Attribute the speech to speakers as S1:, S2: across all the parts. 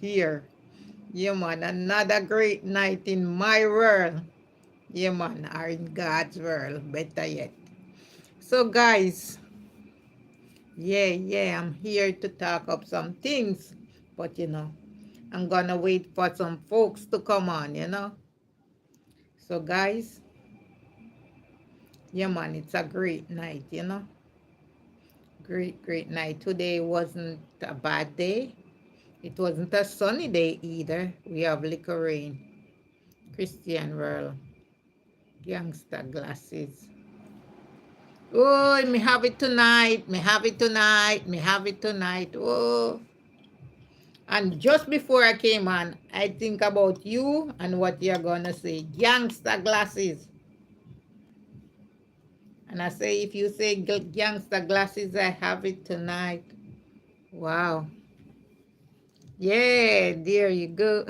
S1: here. Yeah, man, another great night in my world. Yeah, man, or in God's world, better yet. So, guys, I'm here to talk up some things. But, I'm gonna wait for some folks to come on. So, guys, yeah, man, it's a great night. Great, great night. Today wasn't a bad day. It wasn't a sunny day either. We have little rain. Christian world. Gangster glasses. Oh, me have it tonight. Me have it tonight. Me have it tonight. Oh. And just before I came on, I think about you and what you're gonna say. Gangster glasses. And I say, if you say gangster glasses, I have it tonight. Wow. Yeah, there you go.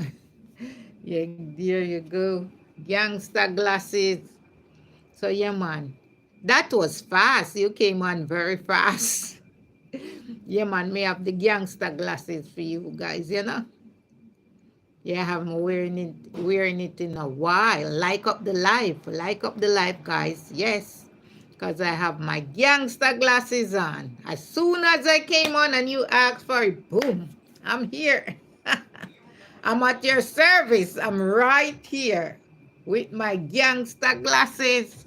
S1: Yeah, there you go. Gangster glasses. So yeah, man. That was fast. You came on very fast. Yeah, man, me have the gangster glasses for you guys. Yeah, I haven't wearing it in a while. Like up the life, guys. Yes, because I have my gangster glasses on. As soon as I came on and you asked for it, boom, I'm here. I'm at your service. I'm right here with my gangster glasses.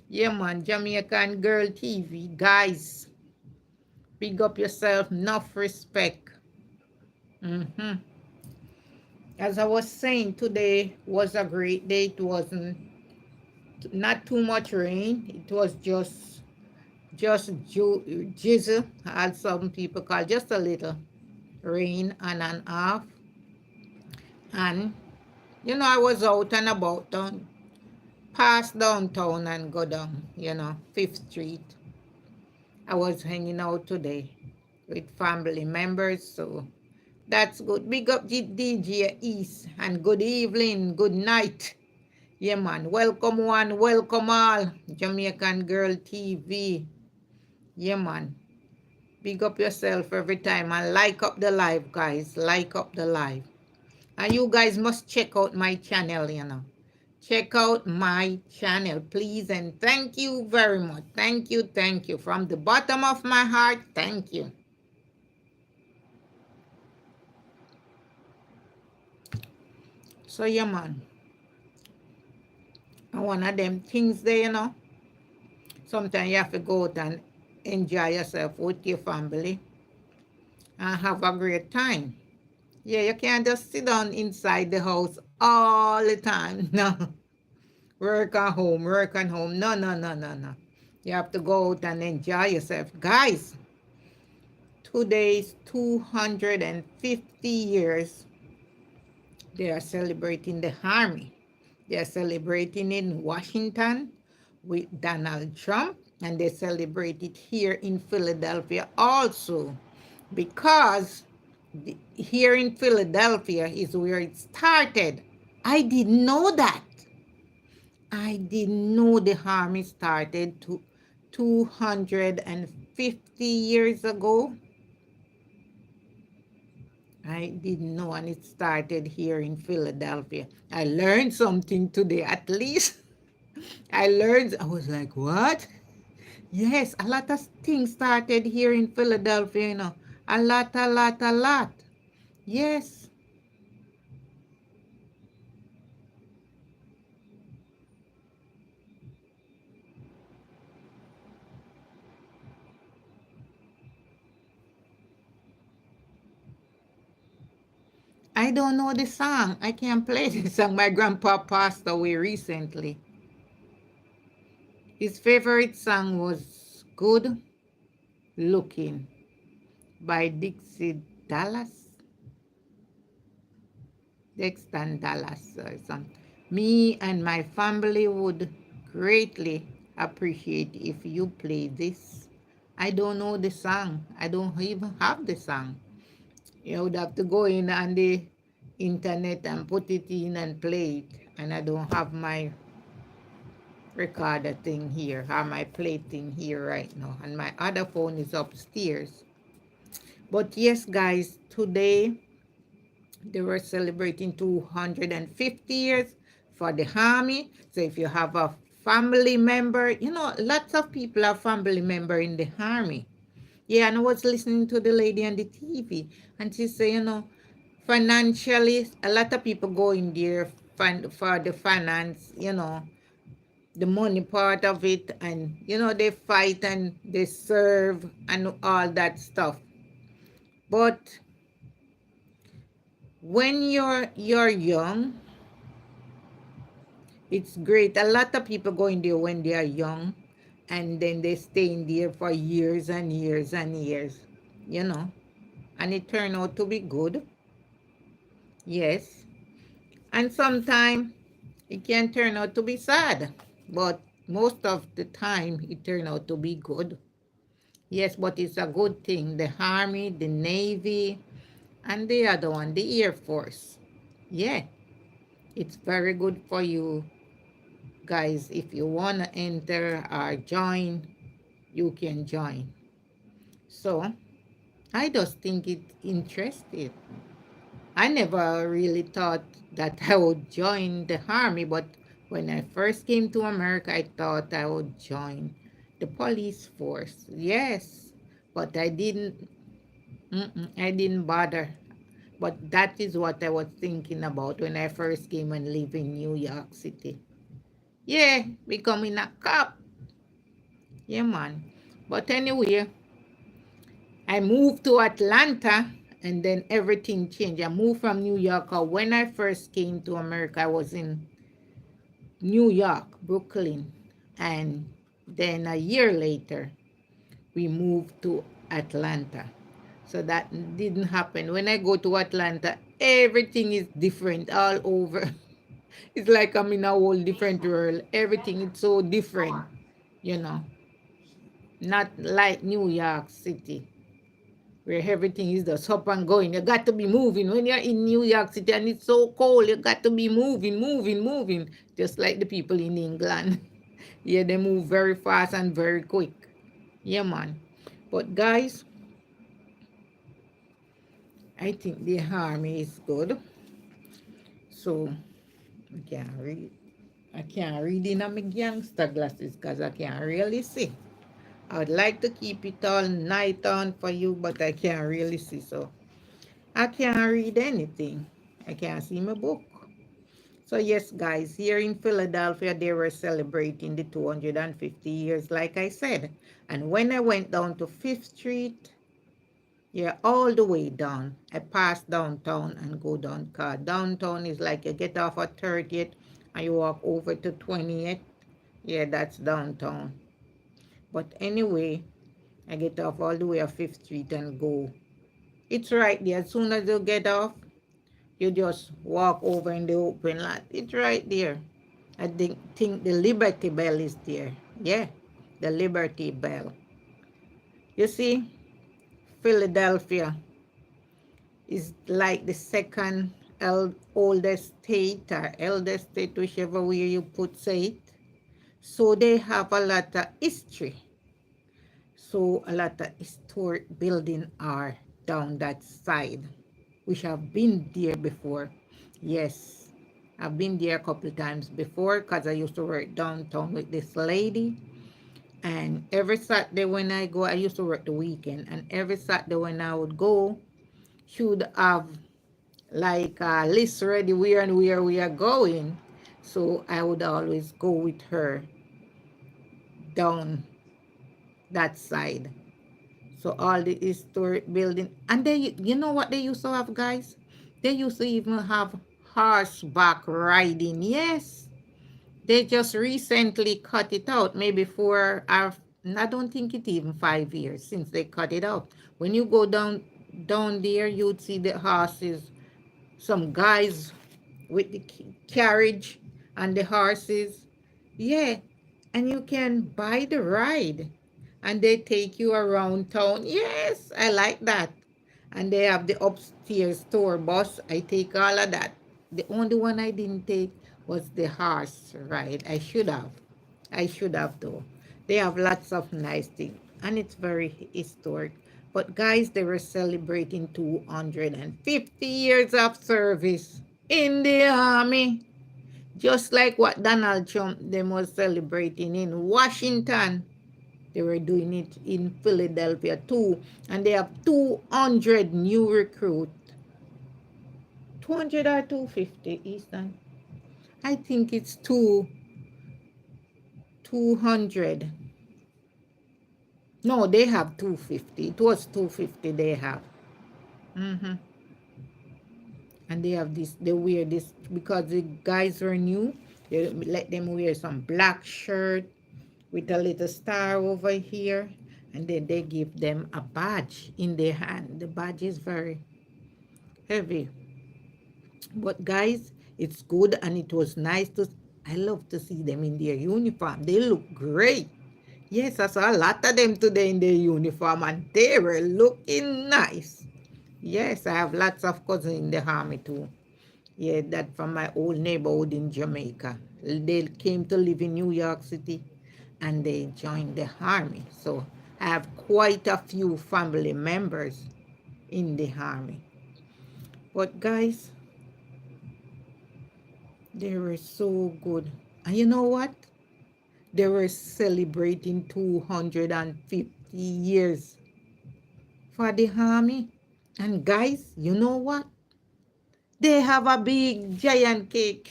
S1: Yeah, man, Jamaican Girl TV, guys. Big up yourself, enough respect. As I was saying, today was a great day. It wasn't not too much rain. It was just jizzle, as some people call, just a little rain on and off. And I was out and about past downtown and go down, Fifth Street. I was hanging out today with family members, so that's good. Big up DJ East, and good evening, good night. Yeah, man. Welcome one, welcome all. Jamaican Girl TV. Yeah, man. Big up yourself every time and like up the live, guys. Like up the live. And you guys must check out my channel. Check out my channel, please. And thank you very much. Thank you, thank you. From the bottom of my heart, thank you. So, yeah, man. And one of them things there, sometimes you have to go out and enjoy yourself with your family and have a great time. Yeah, you can't just sit down inside the house all the time. No. Work at home, work at home. No, no, no, no, no. You have to go out and enjoy yourself. Guys, today's 250 years, they are celebrating the Army. They are celebrating in Washington with Donald Trump, and they celebrate it here in Philadelphia also, because here in Philadelphia is where it started. I didn't know that. I didn't know the Army started 250 years ago. I didn't know, and it started here in Philadelphia. I learned something today, at least. I was like, what? Yes, a lot of things started here in Philadelphia. A lot, a lot, a lot. Yes. I don't know the song. I can't play the song. My grandpa passed away recently. His favorite song was Good Looking by Dixie Dallas. Dexter Dallas or something. Me and my family would greatly appreciate if you play this. I don't know the song. I don't even have the song. You would have to go in on the internet and put it in and play it. And I don't have my recorder thing here, or my play thing here right now. And my other phone is upstairs. But yes, guys, today They were celebrating 250 years for the army. So if you have a family member, lots of people have family member in the army. Yeah, and I was listening to the lady on the TV, and she said, financially, a lot of people go in there for the finance, the money part of it, and they fight and they serve and all that stuff. But when you're young, it's great. A lot of people go in there when they are young, and then they stay in there for years and years and years, you know, and it turned out to be good. Yes. And sometimes it can turn out to be sad, but most of the time it turned out to be good. Yes, but it's a good thing. The Army, the Navy, and the other one, the Air Force. Yeah, it's very good for you guys. If you want to enter or join, you can join. So I just think it's interesting. I never really thought that I would join the army, but when I first came to America, I thought I would join the police force. Yes, but I didn't bother. But that is what I was thinking about when I first came and lived in New York City. Yeah, becoming a cop. Yeah, man. But anyway, I moved to Atlanta and then everything changed. I moved from New York. When I first came to America, I was in New York, Brooklyn. And then a year later, we moved to Atlanta. So that didn't happen. When I go to Atlanta, everything is different all over. It's like I'm in a whole different world. Everything is so different, you know. Not like New York City, where everything is just up and going. You got to be moving. When you're in New York City and it's so cold, you got to be moving, moving, moving. Just like the people in England. Yeah, they move very fast and very quick. Yeah, man. But guys, I think the army is good. So I can't read. I can't read in my gangster glasses because I can't really see. I would like to keep it all night on for you, but I can't really see. So I can't read anything. I can't see my book. So yes, guys, here in Philadelphia, they were celebrating the 250 years, like I said. And when I went down to Fifth Street, yeah, all the way down, I passed downtown and go down. Car downtown is like you get off at 30th and you walk over to 20th. Yeah, that's downtown. But anyway, I get off all the way at Fifth Street and go. It's right there. As soon as you get off, you just walk over in the open lot. It's right there. I think the Liberty Bell is there. Yeah, the Liberty Bell. You see, Philadelphia is like the second oldest state or eldest state, whichever way you put say it. So they have a lot of history. So a lot of historic buildings are down that side, which I've been there before. Yes, I've been there a couple of times before because I used to work downtown with this lady. And every Saturday when I go, I used to work the weekend. And every Saturday when I would go, she would have like a list ready where and where we are going. So I would always go with her down that side. So all the historic building. And they, you know what they used to have, guys? They used to even have horseback riding. Yes. They just recently cut it out, maybe I don't think it even 5 years since they cut it out. When you go down there, you'd see the horses, some guys with the carriage and the horses. Yeah, and you can buy the ride and they take you around town. Yes, I like that. And they have the upstairs tour bus. I take all of that. The only one I didn't take was the horse ride. I should have. I should have though. They have lots of nice things and it's very historic. But guys, they were celebrating 250 years of service in the army. Just like what Donald Trump them was celebrating in Washington. They were doing it in Philadelphia too. And they have 200 new recruits. 200 or 250, Eastern? I think it's 200. No, they have 250. It was 250 they have. hmm And they have this, they wear this because the guys were new. They let them wear some black shirt with a little star over here. And then they give them a badge in their hand. The badge is very heavy. But guys, it's good and it was nice to, I love to see them in their uniform. They look great. Yes, I saw a lot of them today in their uniform and they were looking nice. Yes, I have lots of cousins in the army too. Yeah, that from my old neighborhood in Jamaica. They came to live in New York City and they joined the army. So I have quite a few family members in the army. But guys, they were so good. And you know what? They were celebrating 250 years for the army. And guys, you know what? They have a big giant cake.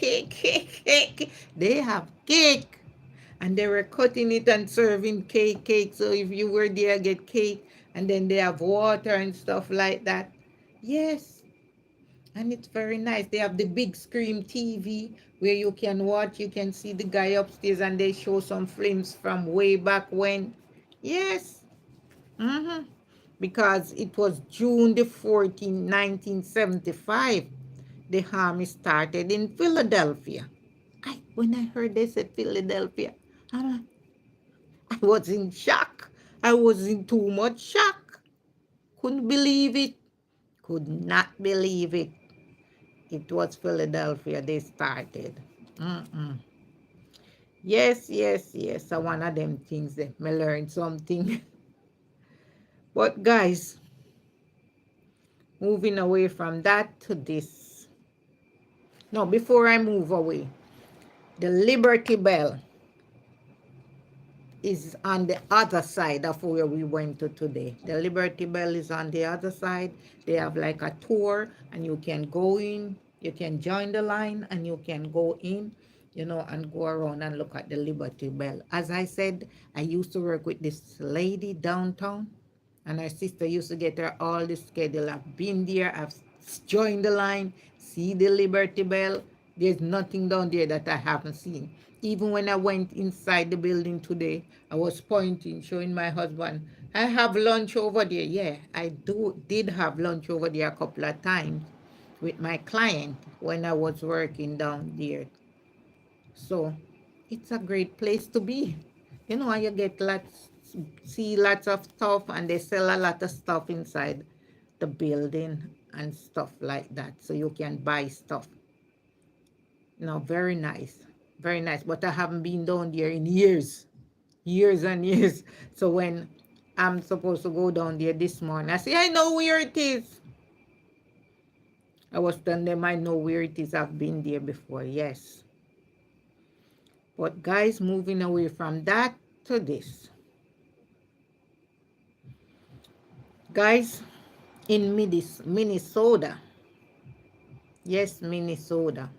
S1: They have cake. And they were cutting it and serving cake. So if you were there, get cake. And then they have water and stuff like that. Yes, and it's very nice. They have the big screen TV where you can watch, you can see the guy upstairs and they show some films from way back when. Yes. hmm Because it was June the 14th, 1975. The army started in Philadelphia. When I heard they said Philadelphia, I was in shock. I was in too much shock. Couldn't believe it. Could not believe it. It was Philadelphia they started. Mm-mm. Yes, yes, yes. So one of them things that me learn something. But guys, moving away from that to this. No, before I move away, the Liberty Bell is on the other side of where we went to today. The Liberty Bell is on the other side. They have like a tour and you can go in, you can join the line and you can go in, and go around and look at the Liberty Bell. As I said, I used to work with this lady downtown and her sister used to get her all the schedule. I've been there, I've joined the line, see the Liberty Bell. There's nothing down there that I haven't seen. Even when I went inside the building today, I was pointing, showing my husband, I have lunch over there. Yeah, I did have lunch over there a couple of times with my client when I was working down there. So it's a great place to be. You get see lots of stuff and they sell a lot of stuff inside the building and stuff like that. So you can buy stuff. Very nice. Very nice. But I haven't been down there in years. Years and years. So when I'm supposed to go down there this morning, I say, I know where it is. I was telling them I know where it is. I've been there before. Yes. But guys, moving away from that to this. Guys, in Minnesota, yes, Minnesota,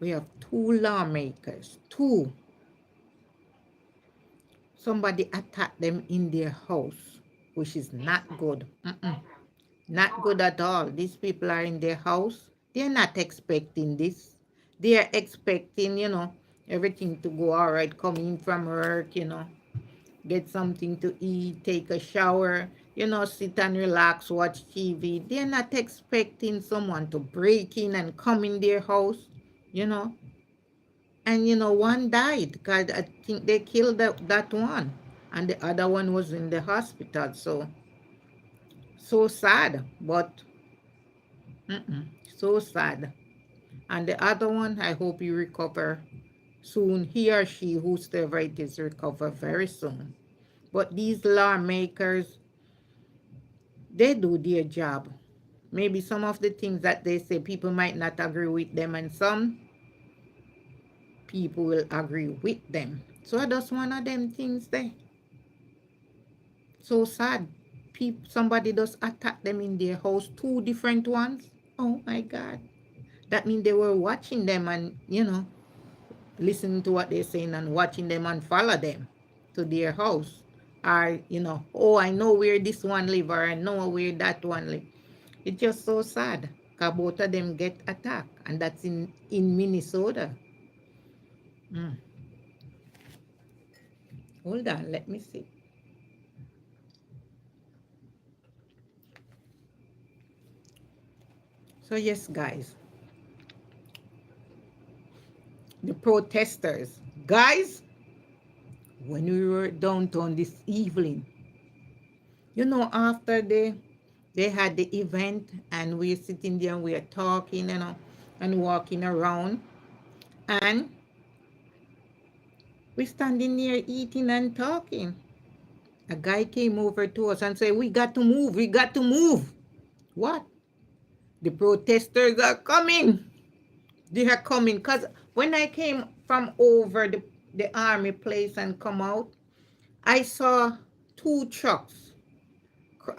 S1: we have two lawmakers, two. Somebody attacked them in their house, which is not good. Not good at all. These people are in their house. They're not expecting this. They are expecting, everything to go all right, coming from work, get something to eat, take a shower, sit and relax, watch TV. They're not expecting someone to break in and come in their house, you know. And, one died because I think they killed that one. And the other one was in the hospital. So sad, but so sad. And the other one, I hope you recover soon. He or she, whosoever it is, recover very soon. But these lawmakers, they do their job. Maybe some of the things that they say, people might not agree with them, and some people will agree with them. So that's one of them things there. So sad. Somebody just attack them in their house, two different ones. Oh my God. That means they were watching them and, listening to what they're saying and watching them and follow them to their house. Or, oh, I know where this one live, or I know where that one live. It's just so sad. Because both of them get attacked. And that's in Minnesota. Mm. Hold on, let me see. So yes, guys, the protesters, guys, when we were downtown this evening, after they had the event and we're sitting there and we're talking, and walking around, and we're standing there eating and talking. A guy came over to us and said, we got to move, we got to move. What? The protesters are coming. They are coming. Because when I came from over the army place and come out, I saw two trucks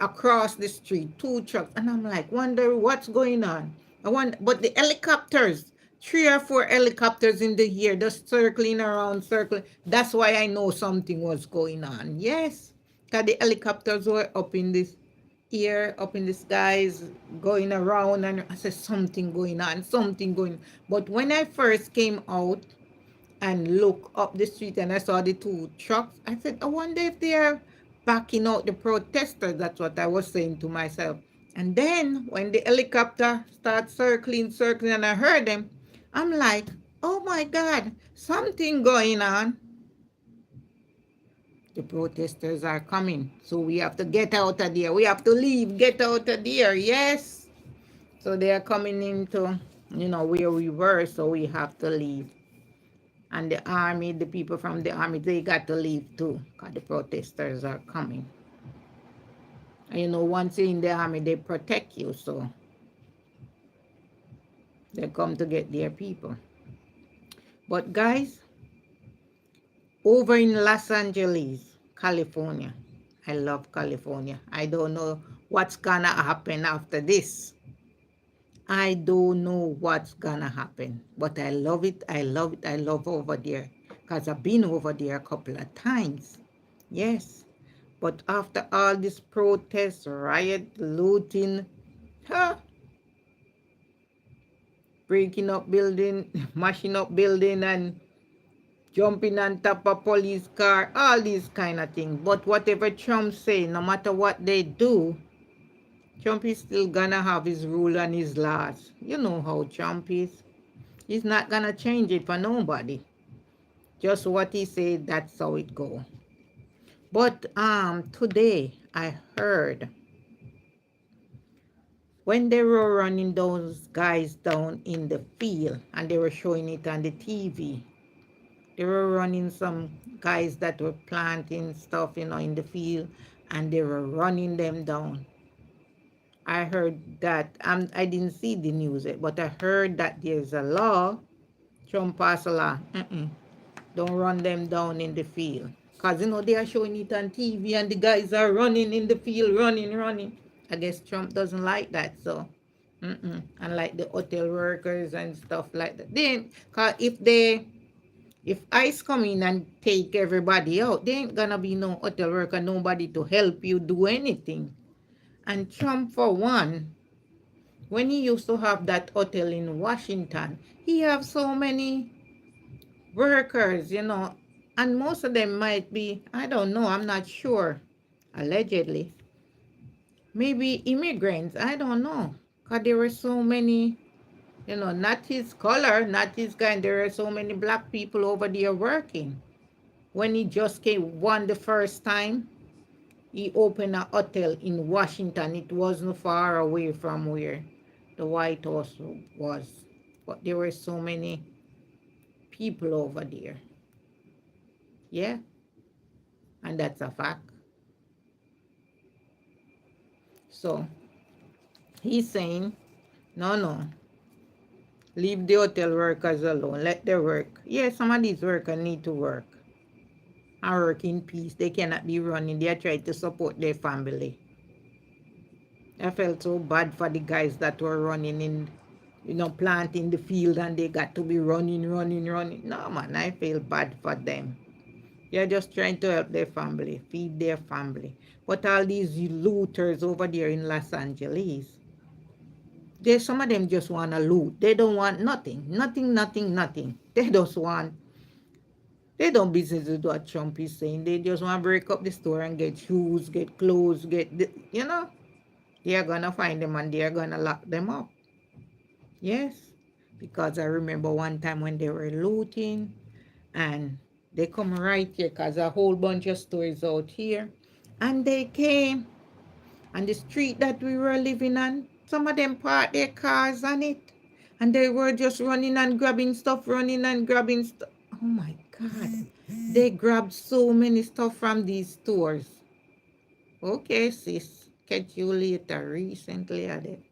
S1: across the street, two trucks. And I'm like, wonder what's going on. But the helicopters, three or four helicopters in the air, just circling around, circling. That's why I know something was going on. Yes, because the helicopters were up in this air, up in the skies, going around. And I said, something going on, something going. But when I first came out, and look up the street and I saw the two trucks, I said, I wonder if they are backing out the protesters. That's what I was saying to myself. And then when the helicopter started circling, and I heard them, I'm like, oh my God, something going on. The protesters are coming. So we have to get out of there. We have to leave, get out of there. Yes. So they are coming into, where we were. So we have to leave. And the army, the people from the army, they got to leave too, because the protesters are coming. And once you're in the army, they protect you, so they come to get their people. But guys, over in Los Angeles, California, I love California. I don't know what's gonna happen after this. I don't know what's gonna happen, but I love it. I love it. I love over there, because I've been over there a couple of times. Yes. But after all this protest, riot, looting, huh, breaking up building, mashing up building, and jumping on top of police car, all these kind of things. But whatever Trump say, no matter what they do, Trump is still gonna have his rule and his laws. You know how Trump is. He's not gonna change it for nobody. Just what he said, that's how it go. But today I heard when they were running those guys down in the field and they were showing it on the TV, they were running some guys that were planting stuff, in the field, and they were running them down. I heard that, I didn't see the news yet, but I heard that there's a law, Trump passed a law, don't run them down in the field. Because, they are showing it on TV and the guys are running in the field, running. I guess Trump doesn't like that, so. And like the hotel workers and stuff like that. Then, cause if ICE come in and take everybody out, there ain't gonna be no hotel worker, nobody to help you do anything. And Trump, for one, when he used to have that hotel in Washington, he have so many workers, and most of them might be, I don't know, I'm not sure, allegedly, maybe immigrants, I don't know, because there were so many, not his color, not his kind. There are so many black people over there working. When he just won the first time, he opened a hotel in Washington. It wasn't far away from where the White House was. But there were so many people over there. Yeah. And that's a fact. So he's saying, no, no, leave the hotel workers alone. Let them work. Yeah, some of these workers need to work and work in peace. They cannot be running. They are trying to support their family. I felt so bad for the guys that were running in, planting the field and they got to be running, running, running. No, man, I feel bad for them. They're just trying to help their family, feed their family. But all these looters over there in Los Angeles, some of them just want to loot. They don't want nothing, nothing, nothing, nothing. They don't business with what Trump is saying. They just want to break up the store and get shoes, get clothes, they're going to find them and they're going to lock them up. Yes, because I remember one time when they were looting and they come right here because a whole bunch of stores out here and they came on the street that we were living on. Some of them parked their cars on it and they were just running and grabbing stuff, running and grabbing stuff. Oh my God. They grabbed so many stuff from these stores. Okay, sis. Catch you later. Recently, I did.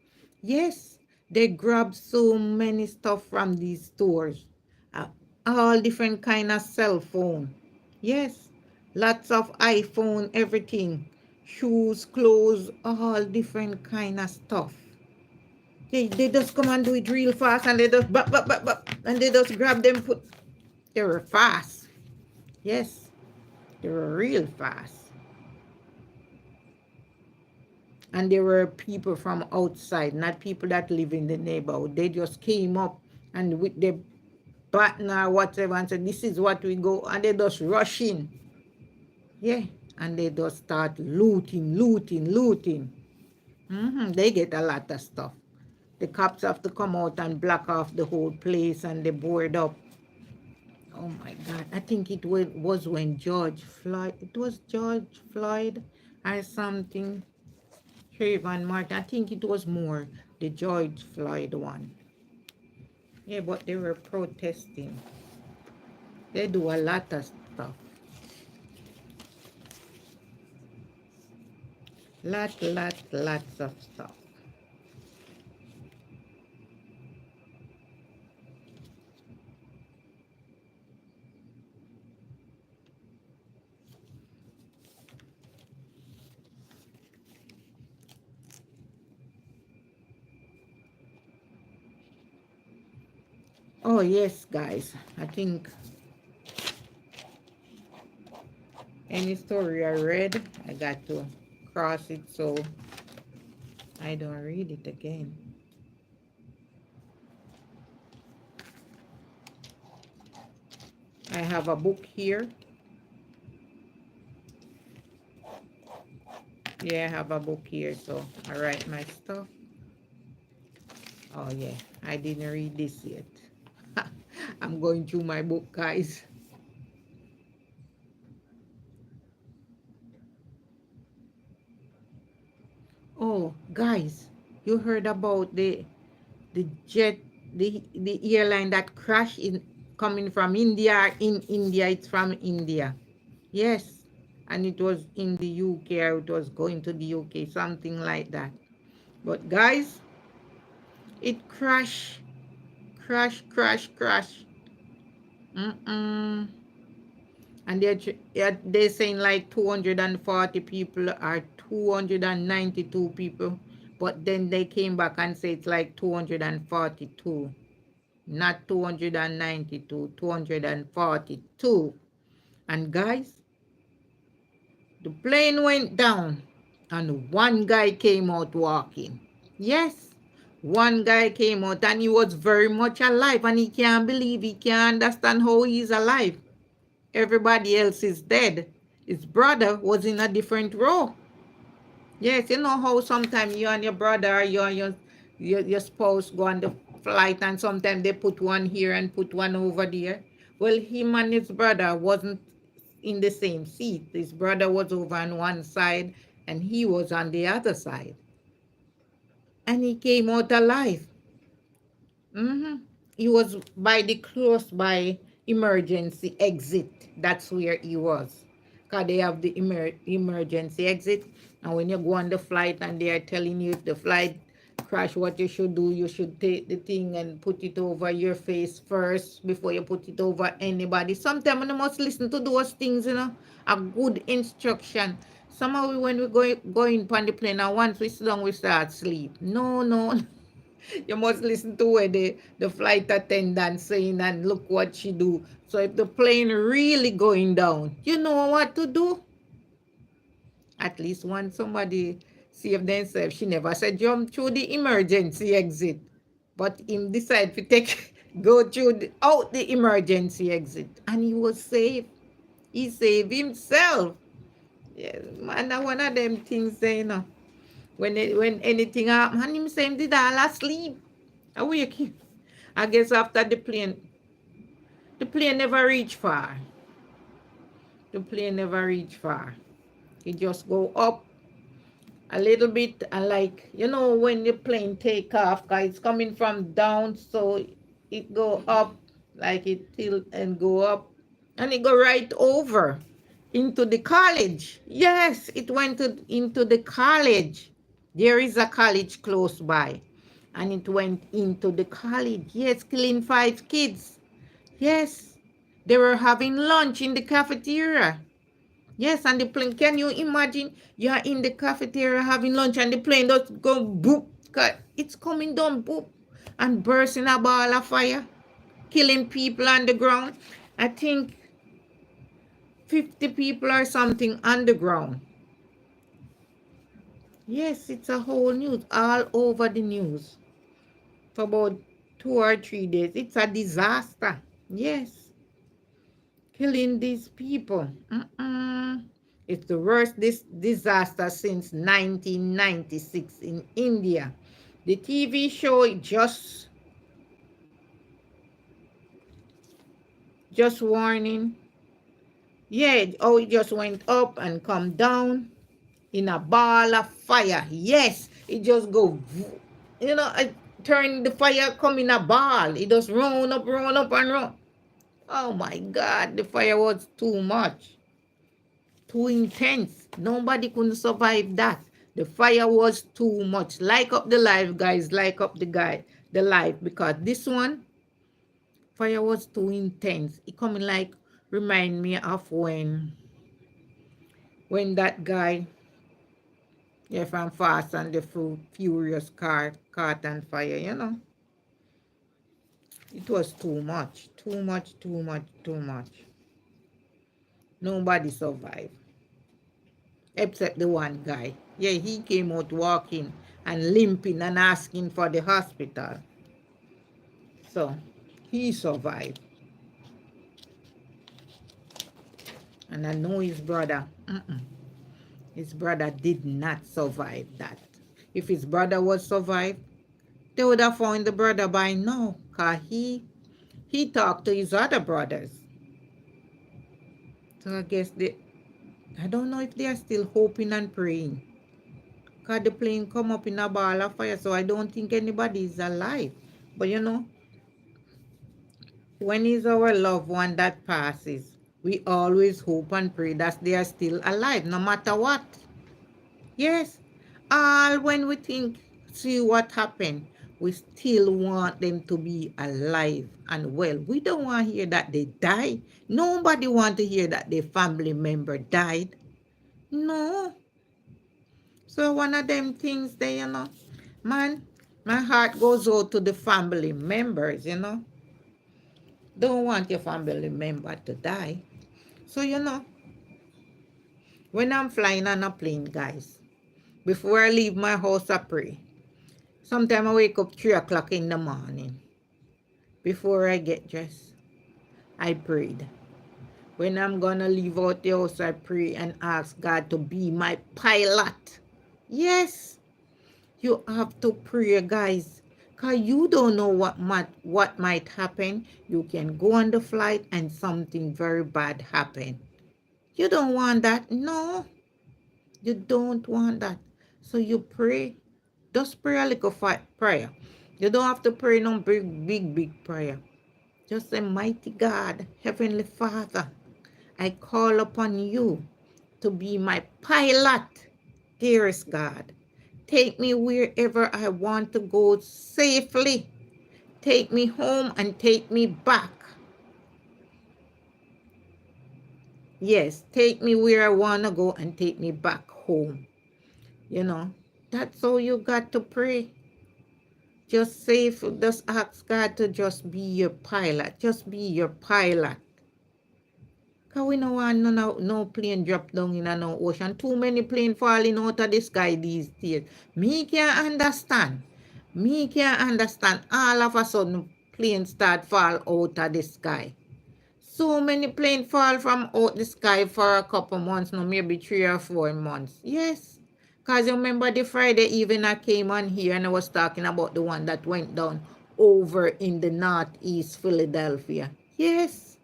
S1: Yes, they grabbed so many stuff from these stores. Uh, all different kind of cell phone. Yes, lots of iPhone, everything. Shoes, clothes, all different kind of stuff. They just come and do it real fast and they just and they just grab them, they were fast. Yes, they were real fast. And there were people from outside, not people that live in the neighborhood. They just came up and with their baton or whatever and said, this is what we go. And they just rush in. Yeah. And they just start looting, looting, looting. They get a lot of stuff. The cops have to come out and block off the whole place and they board up. Oh my God. I think it was when it was George Floyd or something. Trayvon Martin. I think it was more the George Floyd one. Yeah, but they were protesting. They do a lot of stuff. Lots of stuff. Oh, yes, guys. I think any story I read, I got to cross it so I don't read it again. I have a book here. Yeah, I have a book here, so I write my stuff. Oh, yeah, I didn't read this yet. I'm going through my book, guys. Oh, guys, you heard about the jet, the airline that crashed in coming from India? In India, it's from India. Yes, and it was in the UK, or it was going to the UK, something like that. But guys, it crashed, crash. Mm-mm. And they're saying like 240 people or 292 people, but then they came back and said it's like 242, not 292, 242. And guys, the plane went down and one guy came out walking. Yes, one guy came out and he was very much alive and he can't believe, he can't understand how he's alive. Everybody else is dead. His brother was in a different row. Yes, you know how sometimes you and your brother, you and your spouse go on the flight and sometimes they put one here and put one over there. Well, him and his brother wasn't in the same seat. His brother was over on one side and he was on the other side. And he came out alive. He was by the close by emergency exit. That's where he was. because they have the emergency exit. And when you go on the flight and they are telling you if the flight crash, what you should do, you should take the thing and put it over your face first before you put it over anybody. Sometimes you must listen to those things, a good instruction. Somehow when we going on the plane and once we sit down, we start sleep. No, no. You must listen to what the flight attendant saying and look what she do. So if the plane really going down, you know what to do. At least when somebody save themselves, she never said jump through the emergency exit. But him decide to take go through out the emergency exit. And he was safe. He saved himself. Yes, man, that one of them things there. When anything happen, and him say him did all asleep. Awake him. I guess after the plane never reach far. The plane never reach far. It just go up a little bit, and like when the plane take off, cause it's coming from down, so it go up like it tilt and go up, and it go right over into the college. Yes, it went into the college. There is a college close by, and it went into the college. Yes, killing 5 kids. Yes, they were having lunch in the cafeteria. Yes, and the plane, can you imagine you're in the cafeteria having lunch and the plane just go boop, it's coming down boop and bursting a ball of fire, killing people on the ground. I think 50 people or something on the ground. Yes, it's a whole news, all over the news for about 2 or 3 days. It's a disaster. Yes, killing these people. It's the worst disaster since 1996 in India. The TV show just warning. Yeah, it just went up and come down in a ball of fire. Yes, it just go, turn the fire come in a ball. It just run up and run. Oh my God, the fire was too much. Too intense. Nobody couldn't survive that. The fire was too much. Like up the life, guys. Like up the life, because this one, fire was too intense. It coming like remind me of when that guy, yeah, from Fast and the Furious car caught on fire. It was too much. Too much, too much, too much. Nobody survived. Except the one guy. Yeah, he came out walking and limping and asking for the hospital. So he survived. And I know his brother. His brother did not survive that. If his brother was survived, they would have found the brother by now. Because he talked to his other brothers. So I guess I don't know if they are still hoping and praying. Because the plane come up in a ball of fire, so I don't think anybody is alive. But when is our loved one that passes, we always hope and pray that they are still alive, no matter what. Yes, all when we see what happened, we still want them to be alive and well. We don't want to hear that they die. Nobody want to hear that their family member died. No. So one of them things there, man, my heart goes out to the family members, Don't want your family member to die. So, when I'm flying on a plane, guys, before I leave my house, I pray. Sometimes I wake up 3 o'clock in the morning. Before I get dressed, I prayed. When I'm going to leave out the house, I pray and ask God to be my pilot. Yes, you have to pray, guys. Because you don't know what might happen. You can go on the flight and something very bad happen. You don't want that. No, you don't want that. So you pray. Just pray a little prayer. You don't have to pray no big prayer. Just say, mighty God, Heavenly Father, I call upon you to be my pilot. Dearest God, take me wherever I want to go safely. Take me home and take me back. Yes, take me where I want to go and take me back home. You know, that's how you got to pray. Just say, just ask God to just be your pilot. Just be your pilot. Because we don't want no plane drop down in no ocean. Too many planes falling out of the sky these days. Me can't understand. Me can't understand. All of a sudden, planes start fall out of the sky. So many planes fall from out the sky for a couple months now, maybe 3 or 4 months. Yes. Because you remember the Friday evening I came on here and I was talking about the one that went down over in the northeast Philadelphia. Yes.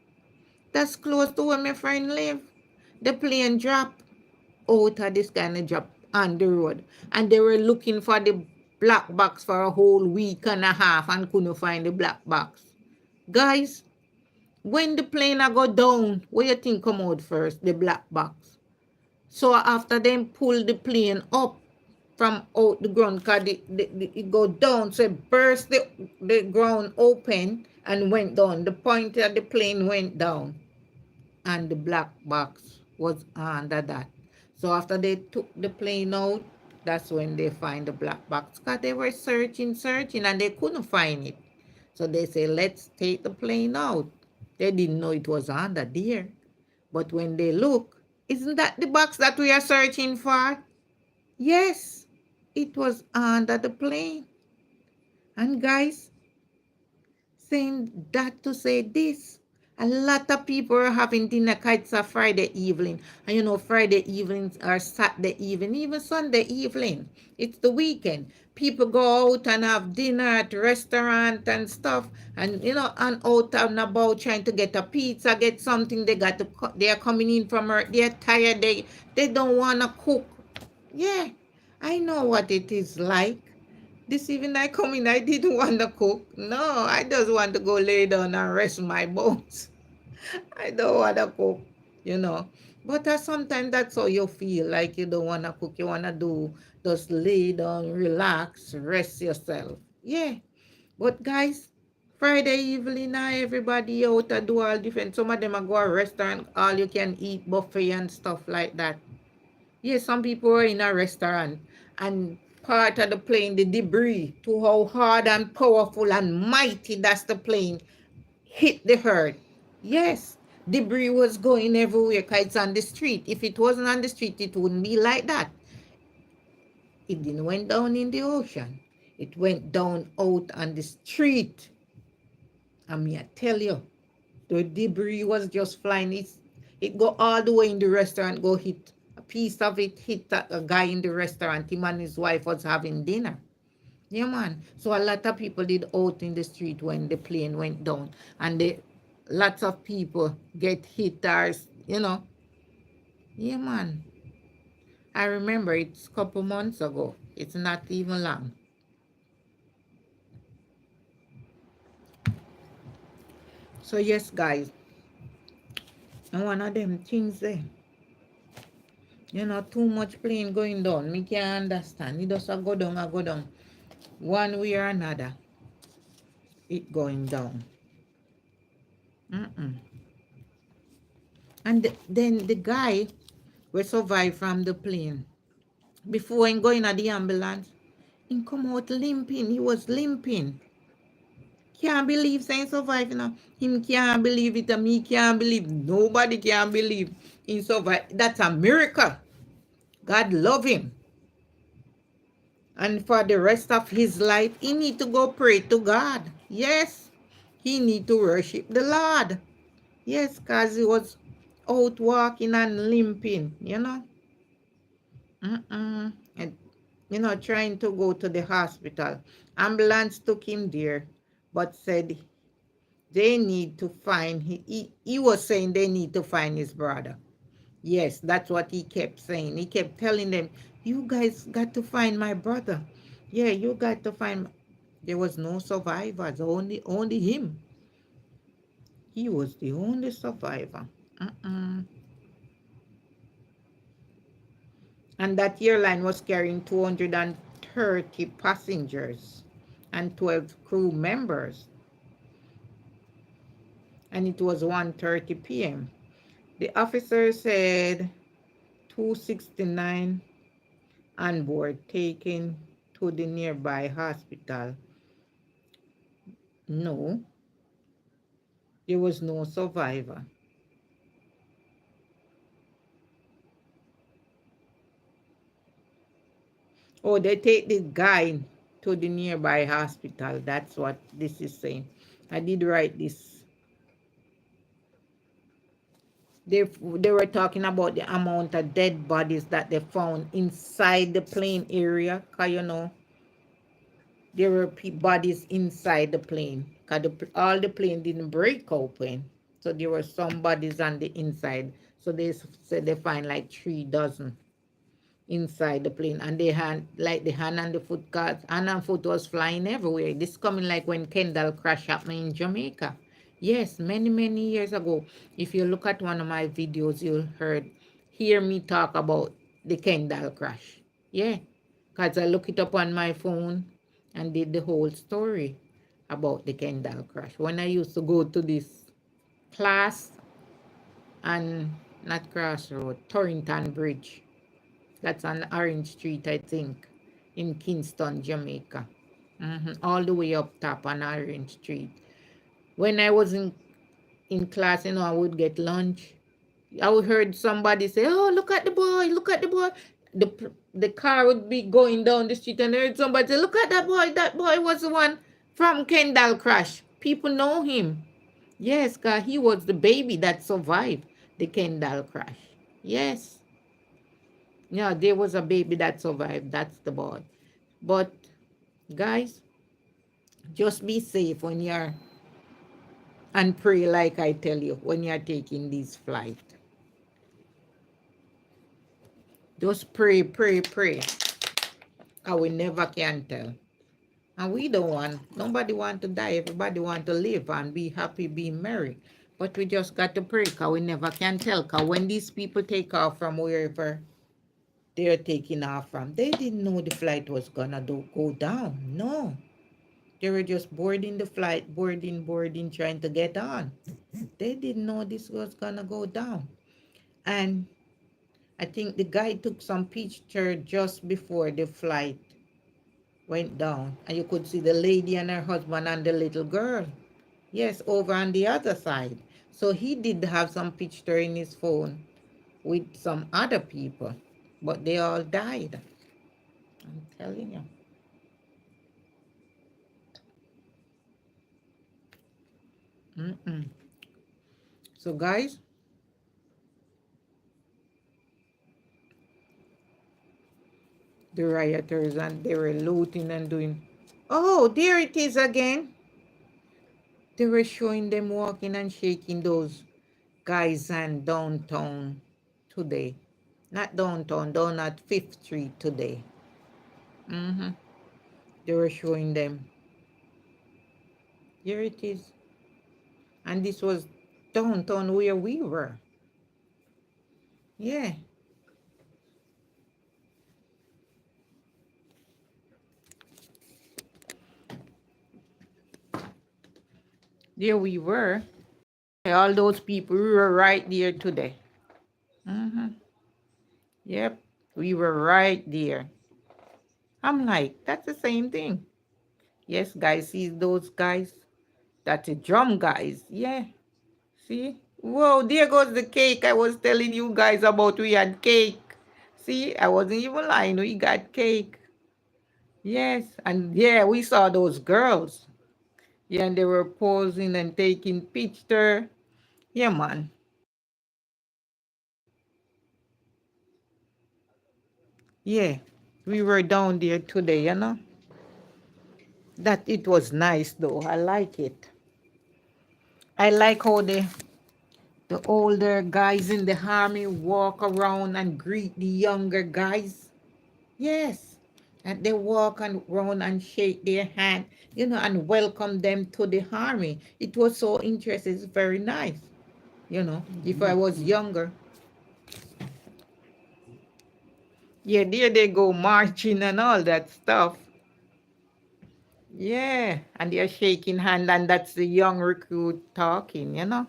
S1: That's close to where my friend live. The plane dropped out of this kind of drop on the road. And they were looking for the black box for a whole week and a half and couldn't find the black box. Guys, when the plane a go down, what you think come out first? The black box. So after them pull the plane up from out the ground, because it go down, so it burst the ground open and went down. The point of the plane went down and the black box was under that. So after they took the plane out, that's when they find the black box, because they were searching, and they couldn't find it. So they say, let's take the plane out. They didn't know it was under there. But when they look, isn't that the box that we are searching for? Yes, it was under the plane. And guys, saying that to say this, a lot of people are having dinner kites on Friday evening. And you know, Friday evenings are Saturday evening, even Sunday evening. It's the weekend. People go out and have dinner at restaurant and stuff. And you know, and out and about trying to get a pizza, get something. They are coming in from work. They're tired. They don't want to cook. Yeah, I know what it is like. This evening I come in, I didn't want to cook. No, I just want to go lay down and rest my bones. I don't want to cook, you know. But sometimes that's how you feel, like you don't want to cook. You want to do, just lay down, relax, rest yourself. Yeah. But guys, Friday evening now, everybody out to do all different. Some of them are go to a restaurant, all you can eat buffet and stuff like that. Yes, some people were in a restaurant and part of the plane, the debris, to how hard and powerful and mighty that's the plane, hit the earth. Yes, debris was going everywhere because it's on the street. If it wasn't on the street, it wouldn't be like that. It didn't went down in the ocean. It went down out on the street. I mean, I tell you, the debris was just flying. It go all the way in the restaurant, go hit a piece of it, hit a guy in the restaurant. Him and his wife was having dinner. Yeah, man. So a lot of people did out in the street when the plane went down, and lots of people get hit, or you know. Yeah, man. I remember it's a couple months ago. It's not even long. So yes, guys, and one of them things there. You know, too much plane going down. Me can't understand. It just a go down, a go down. One way or another, it going down. Mm-mm. And then the guy will survive from the plane. Before him going at the ambulance, he come out limping. He was limping. Can't believe saying survive, you know. Him can't believe it, and me can't believe. Nobody can believe he survived. That's a miracle. God love him. And for the rest of his life, he need to go pray to God. Yes, he need to worship the Lord. Yes, because he was out walking and limping, you know. And, you know, trying to go to the hospital. Ambulance took him there, but said they need to find, he was saying they need to find his brother. Yes, that's what he kept saying. He kept telling them, you guys got to find my brother. Yeah, you got to find. There was no survivors, only him. He was the only survivor. And that airline was carrying 230 passengers and 12 crew members, and it was 1:30 p.m. The officer said 269 on board, taken to the nearby hospital. No, there was no survivor. Oh, they take the guy to the nearby hospital. That's what this is saying. I did write this. They were talking about the amount of dead bodies that they found inside the plane area. Cause you know there were bodies inside the plane. Cause all the plane didn't break open, so there were some bodies on the inside. So they said they find like 3 dozen inside the plane, and they had like the hand and the foot cards. Hand and foot was flying everywhere. This coming like when Kendall crash happened in Jamaica. Yes, many years ago. If you look at one of my videos, you'll hear me talk about the Kendall crash. Yeah, because I look it up on my phone and did the whole story about the Kendall crash. When I used to go to this class and not Crossroad, Torrington Bridge. That's on Orange Street, I think, in Kingston, Jamaica. All the way up top on Orange Street. When I was in class, I would get lunch. I would heard somebody say, "Oh, look at the boy, look at the boy." The car would be going down the street, and I heard somebody say, "Look at that boy. That boy was the one from Kendall crash." People know him. Yes, because he was the baby that survived the Kendall crash. Yes. Yeah, there was a baby that survived. That's the boy. But guys, just be safe when you're and pray like I tell you when you're taking these flights. Just pray, pray, pray. And we never can tell. And we don't want, nobody want to die. Everybody want to live and be happy, be merry. But we just got to pray because we never can tell. Because when these people take off from wherever they're taking off from, they didn't know the flight was gonna go down. No. They were just boarding the flight, boarding, trying to get on. They didn't know this was gonna go down. And I think the guy took some picture just before the flight went down. And you could see the lady and her husband and the little girl. Yes, over on the other side. So he did have some picture in his phone with some other people. But they all died. I'm telling you. Mm-mm. So guys, the rioters, and they were looting and doing. Oh, there it is again. They were showing them walking and shaking those guys and downtown today. Not downtown, down at Fifth Street today. Mm-hmm. They were showing them. Here it is. And this was downtown where we were. Yeah. There we were. All those people, we were right there today. Mm-hmm. Yep. We were right there. I'm like, that's the same thing. Yes, guys, see those guys? That's the drum guys. Yeah. See? Whoa, there goes the cake I was telling you guys about. We had cake. See, I wasn't even lying. We got cake. Yes. And yeah, we saw those girls. Yeah, and they were posing and taking picture. Yeah, man. Yeah. We were down there today. That it was nice though. I like it. I like how the older guys in the army walk around and greet the younger guys. Yes. And they walk around and shake their hand, and welcome them to the army. It was so interesting. It's very nice. If I was younger, Yeah, there they go marching and all that stuff. Yeah, and they're shaking hand, and that's the young recruit talking, you know.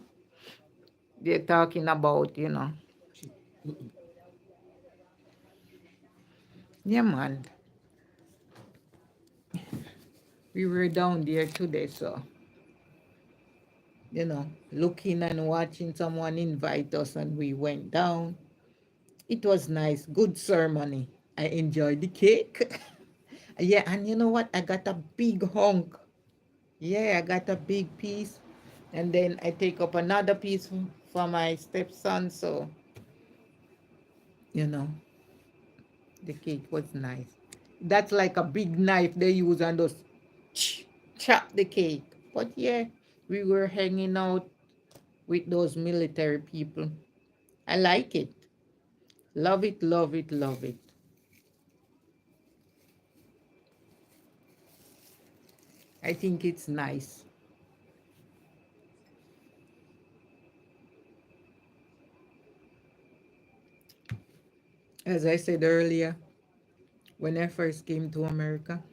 S1: They're talking about, you know. Yeah, man. We were down there today, so, you know, looking and watching someone invite us, and we went down. It was nice, good ceremony. I enjoyed the cake. Yeah, and you know what? I got a big hunk. Yeah, I got a big piece. And then I take up another piece for my stepson. So, you know, the cake was nice. That's like a big knife they use and just chop the cake. But yeah, we were hanging out with those military people. I like it. Love it, love it, love it. I think it's nice. As I said earlier, when I first came to America,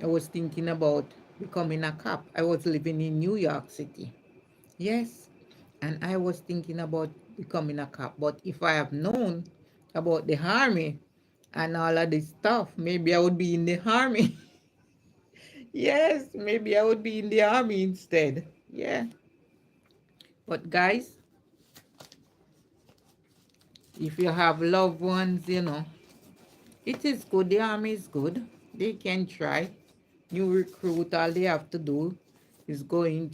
S1: I was thinking about becoming a cop. I was living in New York City. Yes, and I was thinking about becoming a cop. But if I have known about the army and all of this stuff, maybe I would be in the army. Yes, maybe I would be in the army instead. Yeah. But guys, if you have loved ones, you know, it is good. The army is good. They can try. New recruit, all they have to do is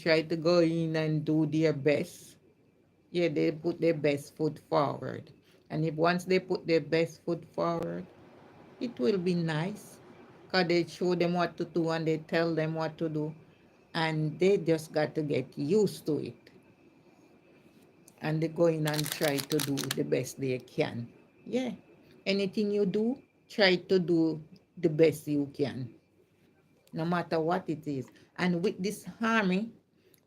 S1: try to go in and do their best. Yeah, they put their best foot forward. And if once they put their best foot forward, it will be nice. Because they show them what to do and they tell them what to do. And they just got to get used to it. And they go in and try to do the best they can. Yeah. Anything you do, try to do the best you can, no matter what it is. And with this army,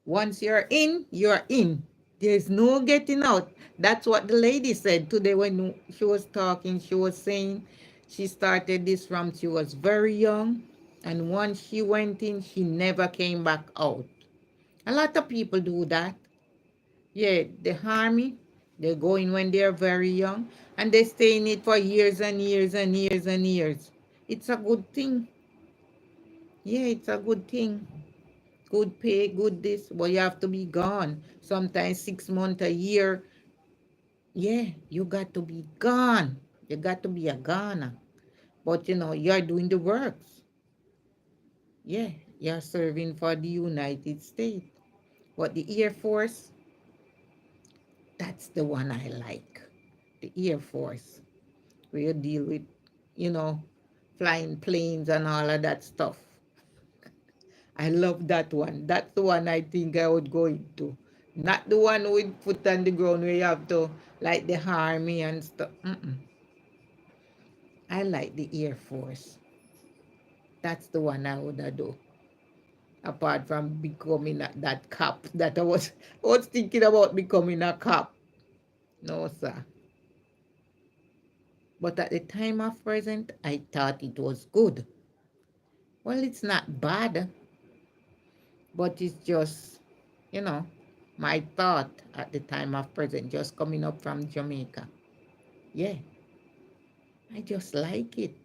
S1: once you're in, you're in. There's no getting out. That's what the lady said today when she was talking. She was saying she started this from she was very young. And once she went in, she never came back out. A lot of people do that. Yeah, the army, they go in when they're very young and they stay in it for years and years and years and years. It's a good thing. Yeah, it's a good thing. Good pay, good this, but you have to be gone. Sometimes 6 months, a year. Yeah, you got to be gone. You got to be a goner. But you know, you're doing the works. Yeah, you're serving for the United States. But the Air Force, that's the one I like. The Air Force, where you deal with, you know, flying planes and all of that stuff. I love that one. That's the one I think I would go into. Not the one with foot on the ground where you have to, like the army and stuff. Mm-mm. I like the Air Force. That's the one I would do. Apart from becoming that cop that I was thinking about becoming a cop. No, sir. But at the time of present, I thought it was good. Well, it's not bad, but it's just, you know, my thought at the time of present, just coming up from Jamaica. Yeah, I just like it.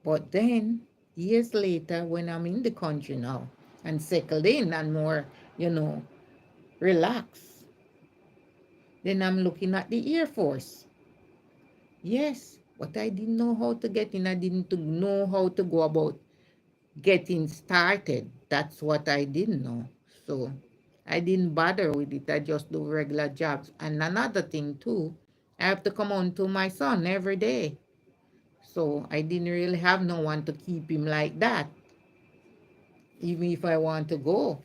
S1: But then, years later, when I'm in the country now and settled in and more, you know, relaxed, then I'm looking at the Air Force. Yes, but I didn't know how to get in. I didn't know how to go about getting started. That's what I didn't know. So I didn't bother with it. I just do regular jobs. And another thing too, I have to come on to my son every day. So I didn't really have no one to keep him like that, even if I want to go.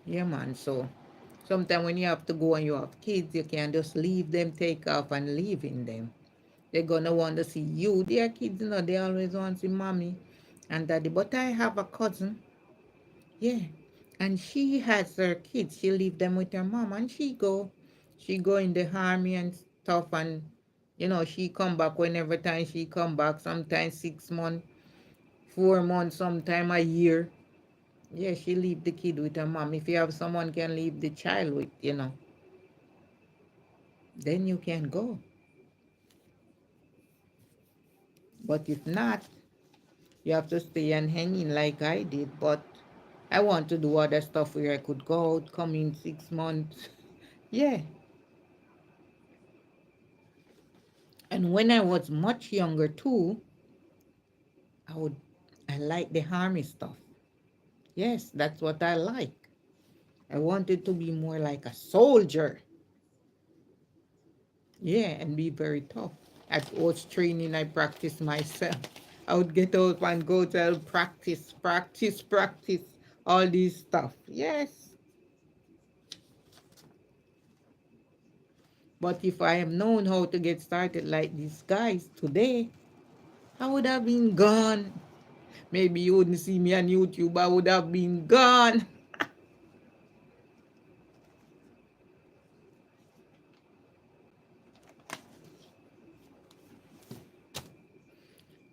S1: Yeah, man. So sometimes when you have to go and you have kids, you can just leave them, take off and leave in them. They're gonna want to see you. Their kids, you know, they always want to see mommy. and daddy. But I have a cousin, yeah, and she has her kids. She leave them with her mom, and she go in the army and stuff, and she come back whenever time she come back. Sometimes 6 months, 4 months, sometime a year. Yeah, she leave the kid with her mom. If you have someone can leave the child with, then you can go. But if not, you have to stay and hang in like I did. But I want to do other stuff where I could go out, come in 6 months. Yeah. And when I was much younger too, I would I like the army stuff. Yes, that's what I like. I wanted to be more like a soldier. Yeah, and be very tough. At horse training, I practice myself. I would get out and go to practice, practice, practice, all these stuff. Yes. But if I have known how to get started like these guys today, I would have been gone. Maybe you wouldn't see me on YouTube. I would have been gone.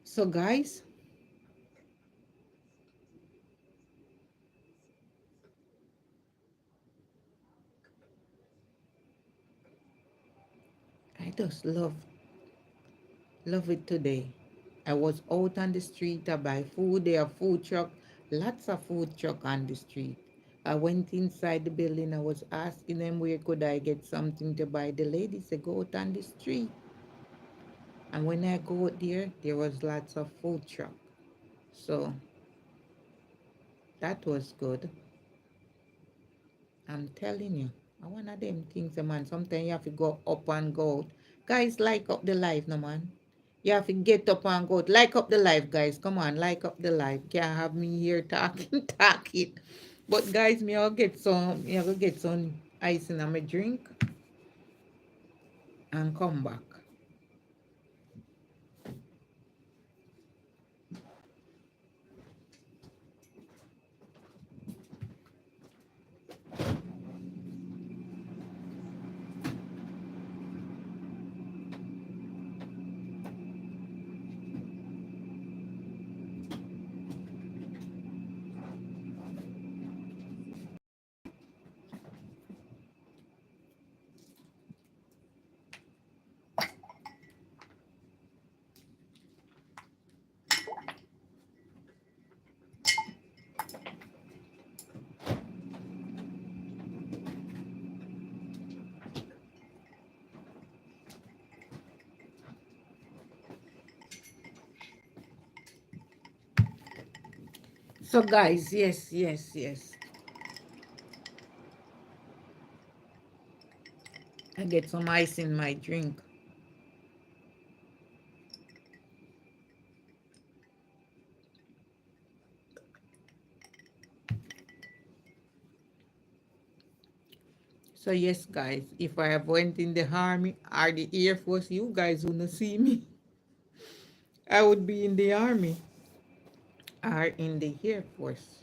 S1: So, guys, I just love it today. I was out on the street. I buy food. There are food truck, lots of food truck on the street. I went inside the building. I was asking them where could I get something to buy. The lady said go out on the street. And when I go out there was lots of food truck. So that was good. I'm telling you, I one of them things, man. Sometimes you have to go up and go out. Guys, like up the life, no man. You have to get up and go out. Like up the life, guys. Come on, like up the life. Can't have me here talking, talking. But guys, I'll get some ice in my drink and come back. So guys, yes, yes, yes. I get some ice in my drink. So yes, guys, if I have went in the army or the Air Force, you guys wouldn't see me. I would be in the army or in the Air Force.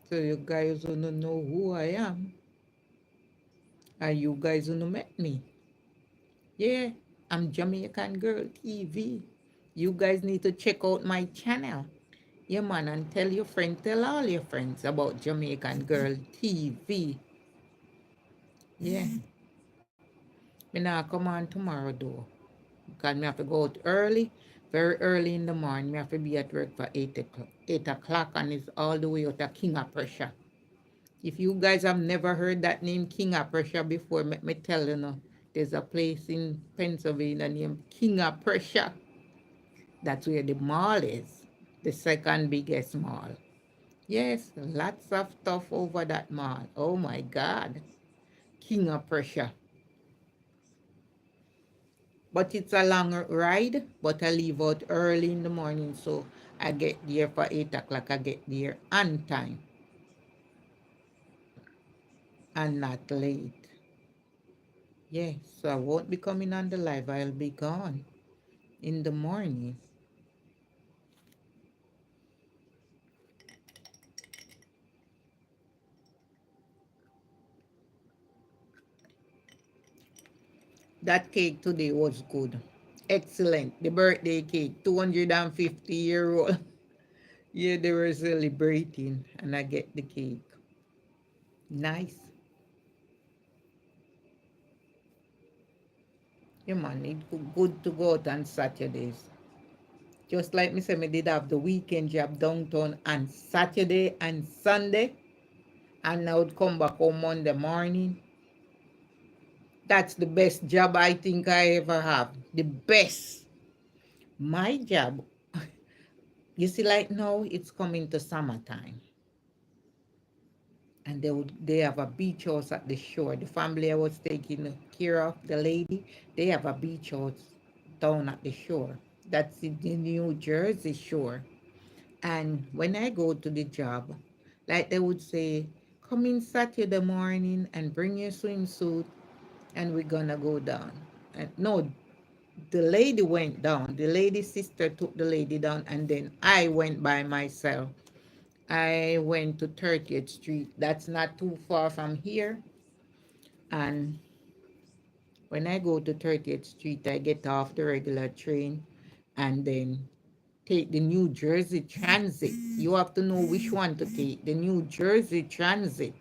S1: So you guys wouldn't know who I am. And you guys wouldn't met me. Yeah, I'm Jamaican Girl TV. You guys need to check out my channel. Yeah, man, and tell your friend, tell all your friends about Jamaican Girl TV. Yeah. Me now come on tomorrow though. Because me have to go out early, very early in the morning. Me have to be at work for 8 o'clock. 8 o'clock, and it's all the way out of King of Prussia. If you guys have never heard that name King of Prussia before, let me tell you now. There's a place in Pennsylvania named King of Prussia. That's where the mall is. The second biggest mall. Yes, lots of stuff over that mall. Oh my God. King of Prussia. But it's a long ride, but I leave out early in the morning, so I get there for 8 o'clock. I get there on time and not late. Yes, so I won't be coming on the live. I'll be gone in the morning. That cake today was good. Excellent. The birthday cake, 250-year-old. Yeah, they were celebrating, and I get the cake. Nice. Yeah, man, it's good to go out on Saturdays. Just like me say, me did have the weekend job downtown on Saturday and Sunday, and I would come back home Monday morning. That's the best job I think I ever have. The best. My job. You see, like now it's coming to summertime, and they have a beach house at the shore. The family I was taking care of, the lady, they have a beach house down at the shore. That's the New Jersey shore. And when I go to the job, like they would say, come in Saturday morning and bring your swimsuit, and we're gonna go down. And no, the lady went down. The lady's sister took the lady down, and then I went by myself. I went to 30th Street. That's not too far from here. And when I go to 30th Street, I get off the regular train and then take the New Jersey Transit. You have to know which one to take. The New Jersey Transit.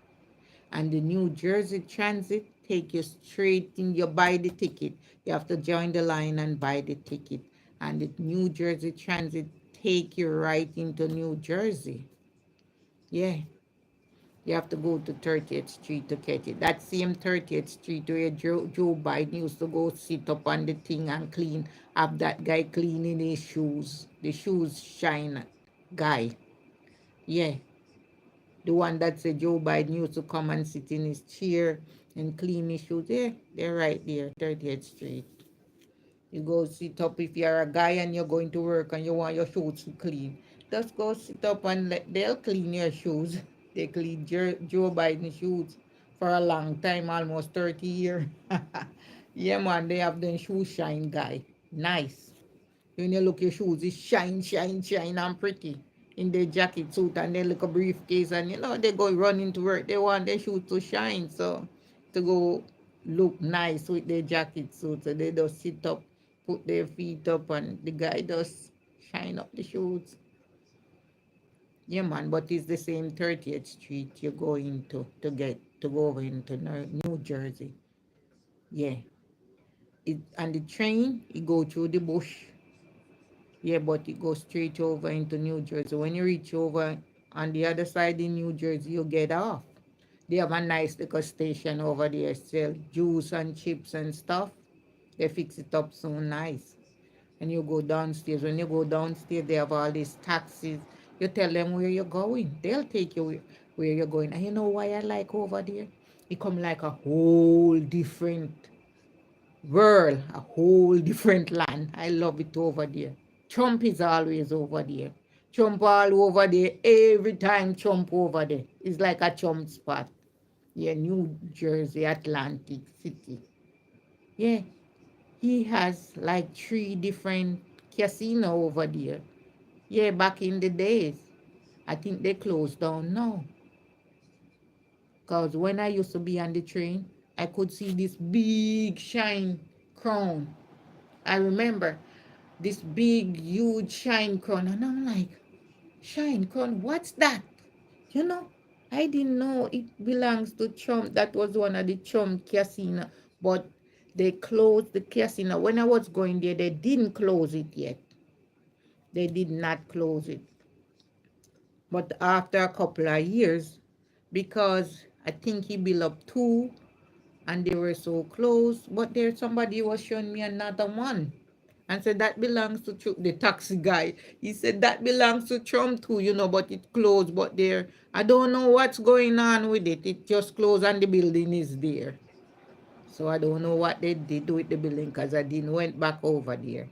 S1: And the New Jersey Transit take you straight in. You buy the ticket. You have to join the line and buy the ticket. And the New Jersey Transit take you right into New Jersey. Yeah. You have to go to 30th Street to catch it. That same 30th Street where Joe Biden used to go sit up on the thing and clean, have that guy cleaning his shoes. The shoes shine guy. Yeah. The one that said Joe Biden used to come and sit in his chair and clean his shoes. Yeah, they're right there, 30th Street. You go sit up if you're a guy and you're going to work and you want your shoes to clean. Just go sit up and they'll clean your shoes. They clean Joe Biden's shoes for a long time, almost 30 years. Yeah, man, they have the shoe shine guy. Nice. When you look your shoes, it's shine, shine, shine and pretty. In their jacket suit and they look a briefcase and they go running to work. They want their shoes to shine. So to go look nice with their jacket suit. So they just sit up, put their feet up and the guy just shine up the shoes. Yeah man, but it's the same 30th Street you go into to go over into New Jersey. Yeah. And the train, it go through the bush. Yeah, but it goes straight over into New Jersey. When you reach over on the other side in New Jersey, you get off. They have a nice little station over there, sell juice and chips and stuff. They fix it up so nice. And you go downstairs. When you go downstairs, they have all these taxis. You tell them where you're going. They'll take you where you're going. And you know why I like over there? It come like a whole different world, a whole different land. I love it over there. Trump is always over there. Trump all over there. Every time Trump over there. It's like a Trump spot. Yeah, New Jersey, Atlantic City. Yeah, he has like 3 different casino over there. Yeah, back in the days. I think they closed down now. Because when I used to be on the train, I could see this big shine crown. I remember this big, huge shine crown. And I'm like, shine crown, what's that? You know, I didn't know it belongs to Trump. That was one of the Trump casino. But they closed the casino. When I was going there, they didn't close it yet. They did not close it. But after a couple of years, because I think he built up 2 and they were so close, but there somebody was showing me another one and said that belongs to Trump. The taxi guy, he said that belongs to Trump too, but it closed. But there, I don't know what's going on with it. It just closed and the building is there. So I don't know what they did with the building because I didn't went back over there.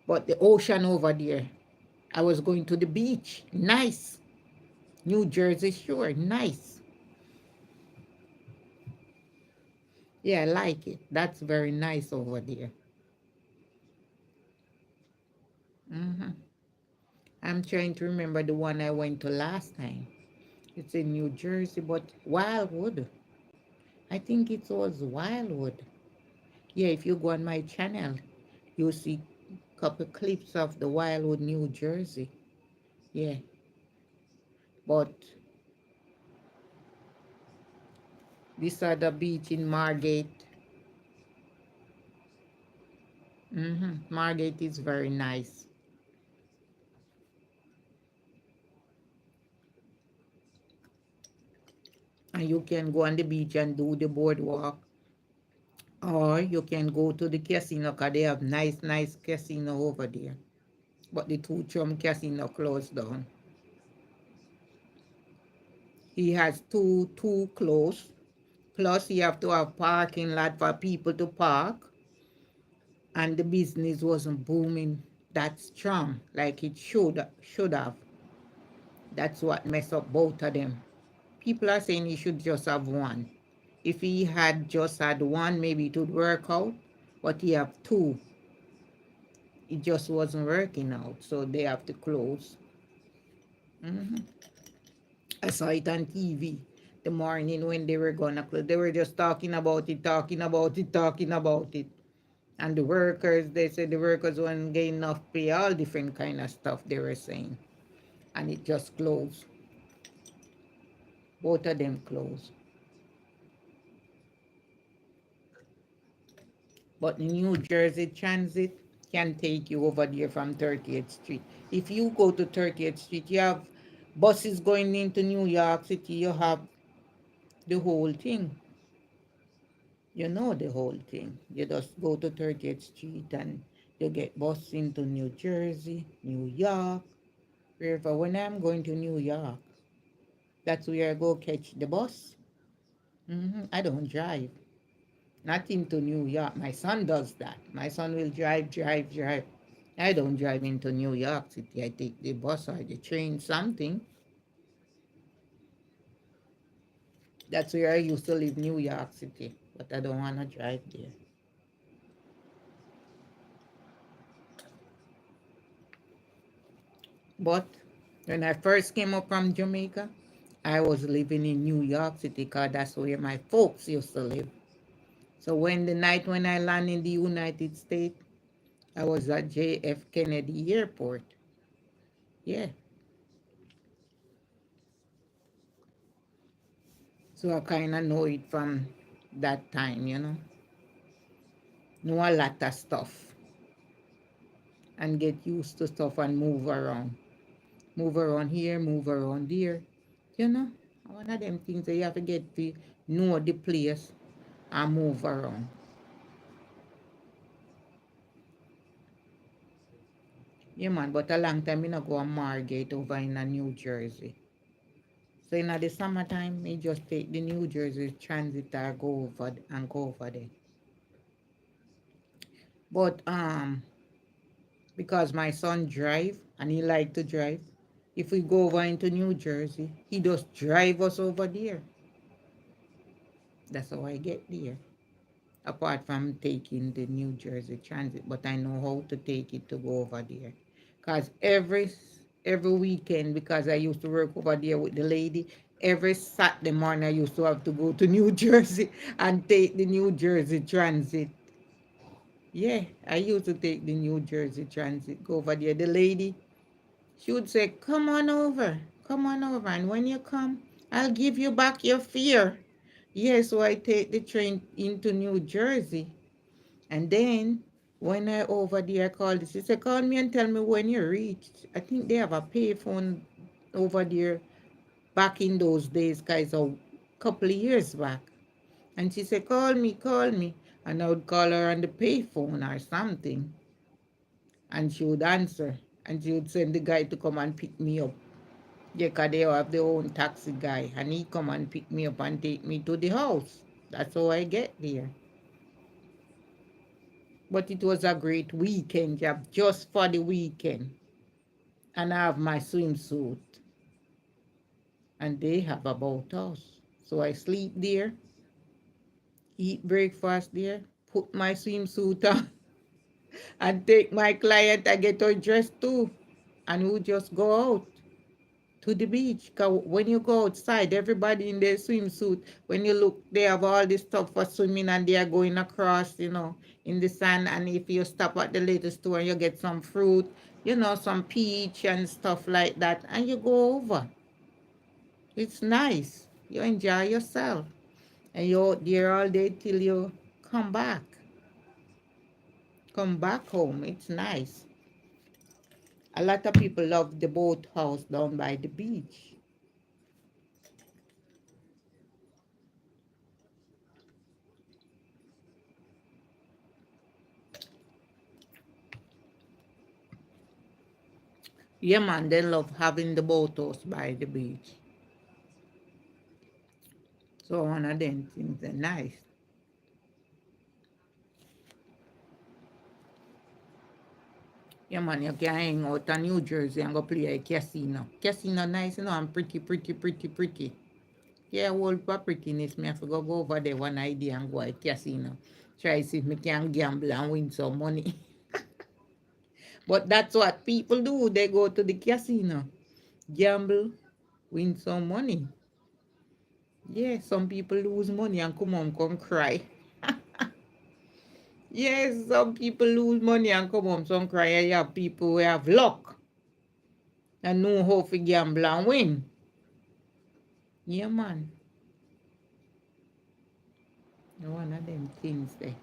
S1: But the ocean over there, I was going to the beach. Nice. New Jersey Shore, nice. Yeah, I like it. That's very nice over there. I'm trying to remember the one I went to last time. It's in New Jersey, but Wildwood. I think it was Wildwood. Yeah, if you go on my channel, you'll see couple clips of the Wildwood, New Jersey. Yeah, but this other beach in Margate. Margate is very nice. And you can go on the beach and do the boardwalk. Or you can go to the casino because they have nice, nice casino over there. But the two Chum casino closed down. He has two close. Plus, you have to have parking lot for people to park. And the business wasn't booming that strong like it should have. That's what messed up both of them. People are saying he should just have one. If he had just had one, maybe it would work out. But he have two. It just wasn't working out, so they have to close. hmm I saw it on TV the morning when they were gonna close. They were just talking about it, talking about it, talking about it. And the workers, they said the workers weren't getting enough pay, all different kind of stuff they were saying. And it just closed. Both of them closed. But the New Jersey Transit can take you over there from 30th Street. If you go to 30th Street, you have buses going into New York City. You have the whole thing. You know the whole thing. You just go to 30th Street and you get bus into New Jersey, New York, wherever. When I'm going to New York, that's where I go catch the bus. I don't drive. Not into New York. My son does that. My son will drive, drive, drive. I don't drive into New York City. I take the bus or the train, something. That's where I used to live, New York City. But I don't want to drive there. But when I first came up from Jamaica, I was living in New York City because that's where my folks used to live. So when the night when I landed in the United States, I was at JF Kennedy Airport. Yeah. So I kind of know it from that time. Know a lot of stuff and get used to stuff and move around. Move around here, move around there. You know, one of them things that you have to get to know the place and move around. Yeah, man, but a long time I not go to Margate over in New Jersey. So in the summertime, me just take the New Jersey transit or go over there. But because my son drive and he like to drive, if we go over into New Jersey, he just drive us over there. That's how I get there. Apart from taking the New Jersey Transit, but I know how to take it to go over there. Cause every weekend, because I used to work over there with the lady, every Saturday morning I used to have to go to New Jersey and take the New Jersey Transit. Yeah, I used to take the New Jersey Transit, go over there. The lady, she would say, come on over, and when you come, I'll give you back your fare. Yeah, so I take the train into New Jersey. And then when I over there, I called, she said, call me and tell me when you reach. I think they have a payphone over there back in those days, guys, a couple of years back. And she said, call me, call me. And I would call her on the payphone or something. And she would answer. And she would send the guy to come and pick me up. Yeah, because they have their own taxi guy. And he come and pick me up and take me to the house. That's how I get there. But it was a great weekend job, just for the weekend. And I have my swimsuit. And they have a boathouse. So I sleep there, eat breakfast there, put my swimsuit on, and take my client. I get her dressed too. And we just go out. to the beach. 'Cause when you go outside, everybody in their swimsuit. When you look, they have all this stuff for swimming and they are going across, in the sand. And if you stop at the little store, you get some fruit, some peach and stuff like that, and you go over. It's nice. You enjoy yourself. And you're there all day till you come back. Come back home. It's nice. A lot of people love the boat house down by the beach. Yeah, man, they love having the boat house by the beach. So one of them things are nice. Yeah, man, you can hang out in New Jersey and go play a casino. Casino nice, and pretty, pretty, pretty, pretty. Yeah, whole for prettiness, me have to go over there one idea and go a casino. Try see if me can gamble and win some money. But that's what people do. They go to the casino, gamble, win some money. Yeah, some people lose money and come home, come cry. Yes, some people lose money and come home, some cry. And you have people who have luck and know how to gamble and win. Yeah, man. One of them things there.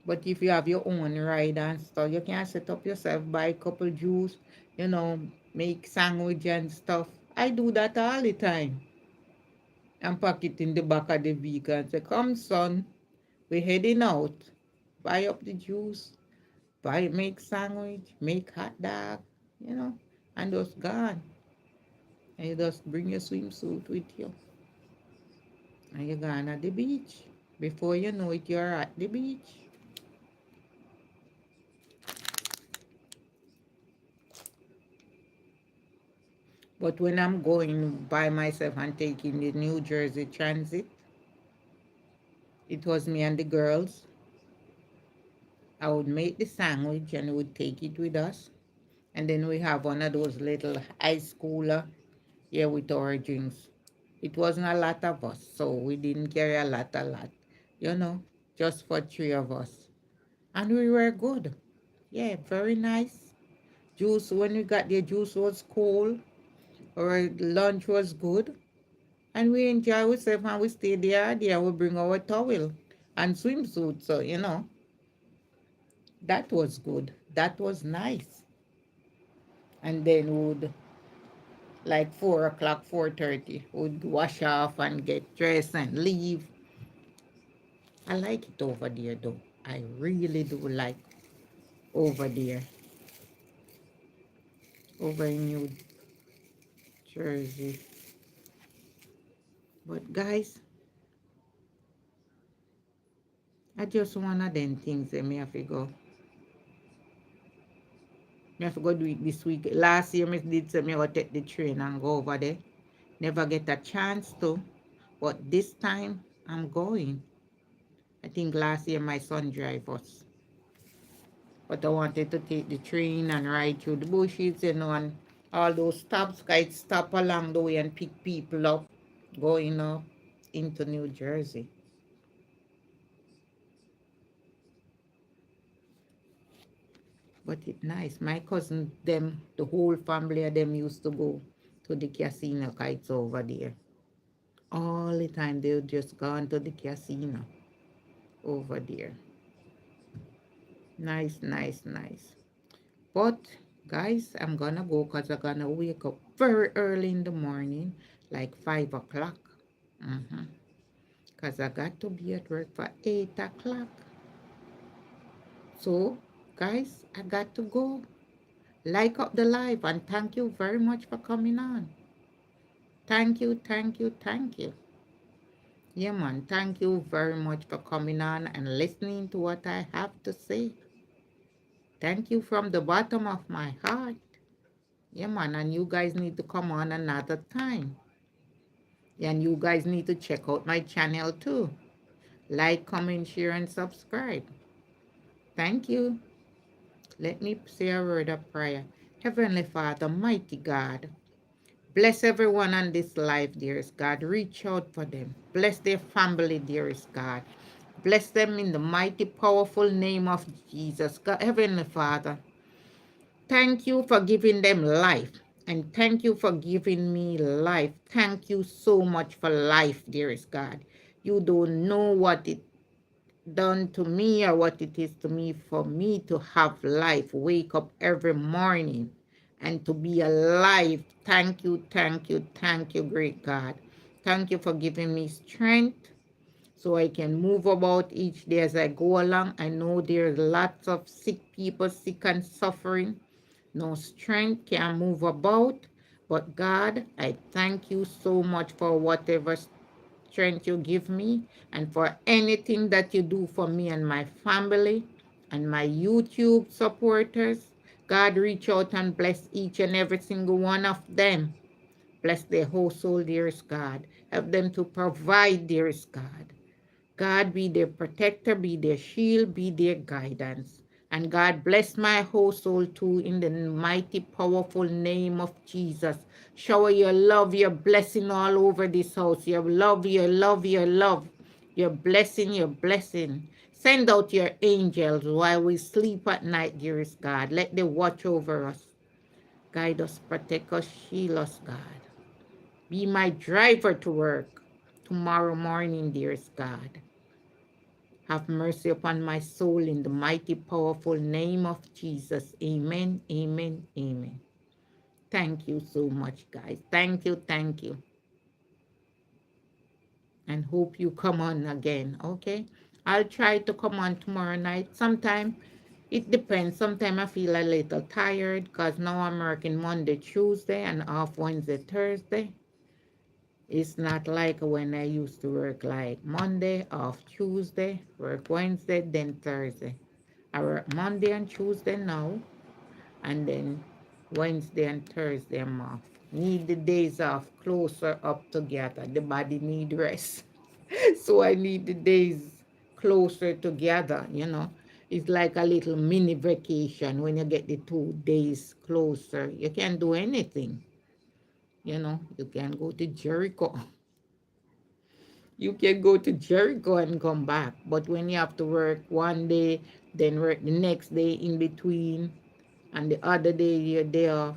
S1: But if you have your own ride and stuff, you can set up yourself, buy a couple juice, make sandwich and stuff. I do that all the time. And pack it in the back of the vehicle and say, come son, we're heading out. Buy up the juice, make sandwich, make hot dog, and just gone. And you just bring your swimsuit with you. And you're gone at the beach. Before you know it, you're at the beach. But when I'm going by myself and taking the New Jersey Transit, it was me and the girls. I would make the sandwich and we would take it with us. And then we have one of those little ice cooler here with our drinks. It wasn't a lot of us, so we didn't carry a lot, you know, just for three of us. And we were good. Yeah, very nice. Juice, when we got there, juice was cold. Our lunch was good. And we enjoy ourselves and we stay there. There we bring our towel and swimsuit. So, that was good. That was nice. And then would like 4 o'clock, 4:30, would wash off and get dressed and leave. I like it over there though. I really do like over there. Over in New Jersey. But guys, I just one of them things that me have to go. Me have to go do it this week. Last year, me did say me go take the train and go over there. Never get a chance to. But this time, I'm going. I think last year my son drive us. But I wanted to take the train and ride through the bushes, and all those stops. I'd stop along the way and pick people up going up into New Jersey. But it's nice. My cousin, them, the whole family of them used to go to the casino kites over there. All the time they would just gone to the casino over there. Nice, nice, nice. But guys, I'm gonna go because I'm gonna wake up very early in the morning, like 5 o'clock. Because I got to be at work for 8 o'clock. So, guys, I got to go. Like up the live and thank you very much for coming on. Thank you, thank you, thank you. Yeah, man, thank you very much for coming on and listening to what I have to say. Thank you from the bottom of my heart. Yeah, man, and you guys need to come on another time. And you guys need to check out my channel too. Like, comment, share, and subscribe. Thank you. Let me say a word of prayer. Heavenly Father, mighty God, bless everyone on this live, dearest God. Reach out for them. Bless their family, dearest God. Bless them in the mighty, powerful name of Jesus. God, Heavenly Father, thank you for giving them life. And thank you for giving me life. Thank you so much for life, dearest God. You don't know what it done to me or what it is to me for me to have life, wake up every morning and to be alive. Thank you, thank you, thank you, great God. Thank you for giving me strength so I can move about each day as I go along. I know there's lots of sick people, sick and suffering. No strength, can move about. But God, I thank you so much for whatever strength you give me and for anything that you do for me and my family and my YouTube supporters. God, reach out and bless each and every single one of them. Bless their household, dearest God. Help them to provide, dearest God. God, be their protector, be their shield, be their guidance. And God, bless my household too in the mighty, powerful name of Jesus. Shower your love, your blessing all over this house. Your love, your love, your love. Your blessing, your blessing. Send out your angels while we sleep at night, dearest God. Let them watch over us. Guide us, protect us, shield us, God. Be my driver to work tomorrow morning, dearest God. Have mercy upon my soul in the mighty, powerful name of Jesus. Amen, amen, amen. Thank you so much, guys. Thank you, thank you. And hope you come on again, okay? I'll try to come on tomorrow night. Sometime it depends. Sometimes I feel a little tired because now I'm working Monday, Tuesday, and off Wednesday, Thursday. It's not like when I used to work like Monday, off Tuesday, work Wednesday, then Thursday. I work Monday and Tuesday now, and then Wednesday and Thursday I'm off. Need the days off closer up together. The body need rest. So I need the days closer together, you know. It's like a little mini vacation when you get the 2 days closer. You can't do anything, you know. You can go to Jericho. You can go to Jericho and come back. But when you have to work one day, then work the next day in between, and the other day you're there.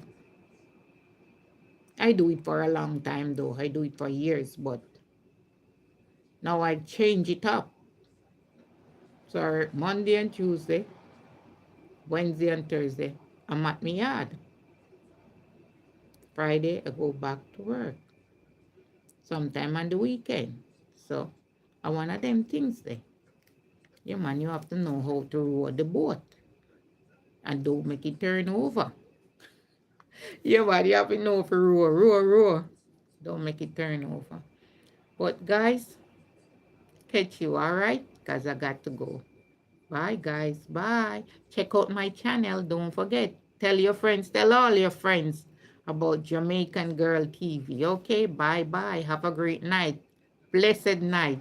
S1: I do it for a long time though. I do it for years, but now I change it up. So Monday and Tuesday, Wednesday and Thursday, I'm at my yard. Friday, I go back to work. Sometime on the weekend. So I one of them things there. Yeah, man, you have to know how to row the boat and don't make it turn over. Yeah, man, you have to know for row. Don't make it turn over. But guys, catch you, all right? Because I got to go. Bye, guys. Bye. Check out my channel. Don't forget. Tell your friends, tell all your friends about Jamaican Girl TV. Okay? Bye-bye. Have a great night. Blessed night.